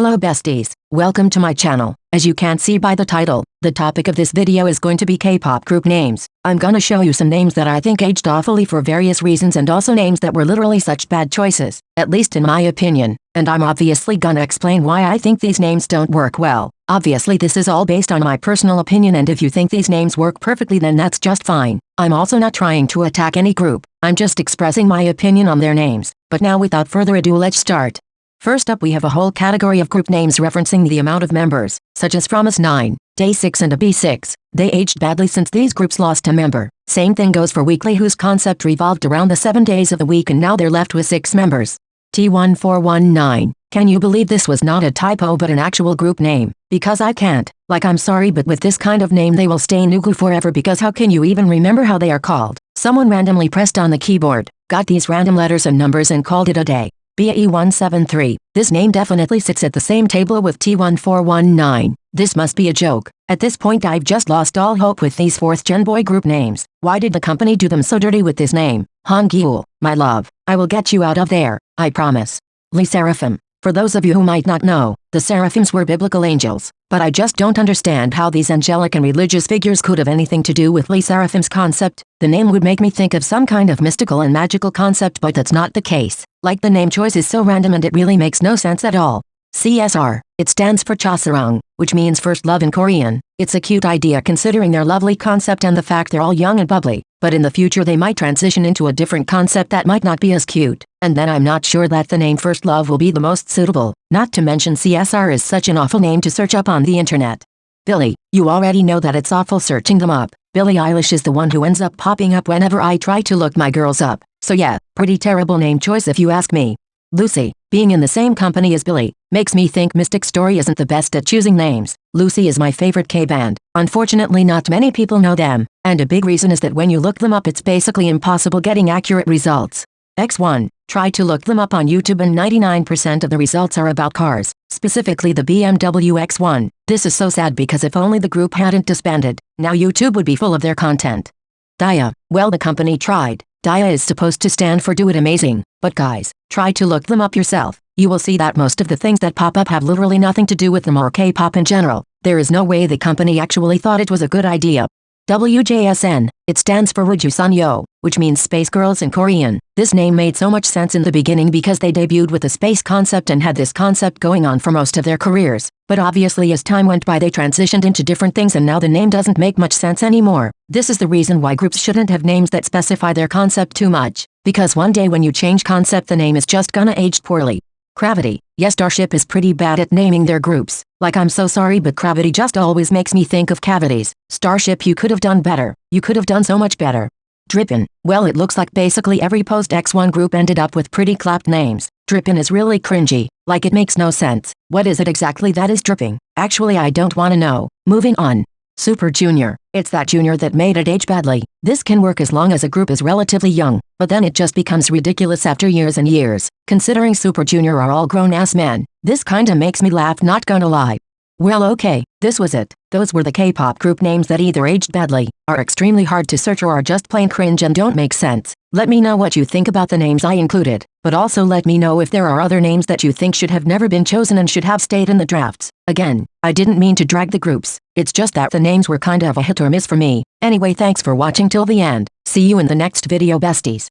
Hello besties, welcome to my channel. As you can see by the title, the topic of this video is going to be K-pop group names. I'm gonna show you some names that I think aged awfully for various reasons and also names that were literally such bad choices, at least in my opinion, and I'm obviously gonna explain why I think these names don't work well. Obviously this is all based on my personal opinion, and if you think these names work perfectly then that's just fine. I'm also not trying to attack any group, I'm just expressing my opinion on their names. But now without further ado, let's start. First up, we have a whole category of group names referencing the amount of members, such as From Us9, Day 6 and AB6. They aged badly since these groups lost a member. Same thing goes for Weekly, whose concept revolved around the 7 days of the week and now they're left with 6 members. T1419. Can you believe this was not a typo but an actual group name? Because I can't. Like, I'm sorry, but with this kind of name they will stay Nugu forever, because how can you even remember how they are called? Someone randomly pressed on the keyboard, got these random letters and numbers and called it a day. BAE173. This name definitely sits at the same table with T1419. This must be a joke. At this point I've just lost all hope with these 4th gen boy group names. Why did the company do them so dirty with this name? Hongul, my love, I will get you out of there, I promise. Lee Seraphim. For those of you who might not know, the Seraphims were biblical angels, but I just don't understand how these angelic and religious figures could have anything to do with Lee Seraphim's concept. The name would make me think of some kind of mystical and magical concept, but that's not the case. Like, the name choice is so random and it really makes no sense at all. CSR. It stands for Chasarang, which means first love in Korean. It's a cute idea considering their lovely concept and the fact they're all young and bubbly, but in the future they might transition into a different concept that might not be as cute, and then I'm not sure that the name First Love will be the most suitable. Not to mention CSR is such an awful name to search up on the internet. Billie. You already know that it's awful searching them up. Billie Eilish is the one who ends up popping up whenever I try to look my girls up. So yeah, pretty terrible name choice if you ask me. Lucy. Being in the same company as Billie makes me think Mystic Story isn't the best at choosing names. Lucy is my favorite K-band. Unfortunately not many people know them, and a big reason is that when you look them up it's basically impossible getting accurate results. X1. Try to look them up on YouTube and 99% of the results are about cars, specifically the BMW X1. This is so sad because if only the group hadn't disbanded, now YouTube would be full of their content. Dia. Well, the company tried. Dia is supposed to stand for Do It Amazing, but guys, try to look them up yourself. You will see that most of the things that pop up have literally nothing to do with them or K-pop in general. There is no way the company actually thought it was a good idea. WJSN. It stands for Wojusanyo, which means Space Girls in Korean. This name made so much sense in the beginning because they debuted with a space concept and had this concept going on for most of their careers. But obviously as time went by they transitioned into different things and now the name doesn't make much sense anymore. This is the reason why groups shouldn't have names that specify their concept too much. Because one day when you change concept the name is just gonna age poorly. Gravity. Yes, Starship is pretty bad at naming their groups. Like, I'm so sorry but Gravity just always makes me think of cavities. Starship, you could have done better. You could have done so much better. Drippin'. Well, it looks like basically every post-X1 group ended up with pretty clapped names. Drippin' is really cringy. Like, it makes no sense. What is it exactly that is dripping? Actually, I don't wanna know. Moving on. Super Junior. It's that junior that made it age badly. This can work as long as a group is relatively young, but then it just becomes ridiculous after years and years. Considering Super Junior are all grown-ass men, this kinda makes me laugh, not gonna lie. Well, okay, this was it. Those were the K-pop group names that either aged badly, are extremely hard to search, or are just plain cringe and don't make sense. Let me know what you think about the names I included, but also let me know if there are other names that you think should have never been chosen and should have stayed in the drafts. Again, I didn't mean to drag the groups, it's just that the names were kind of a hit or miss for me. Anyway, thanks for watching till the end. See you in the next video, besties.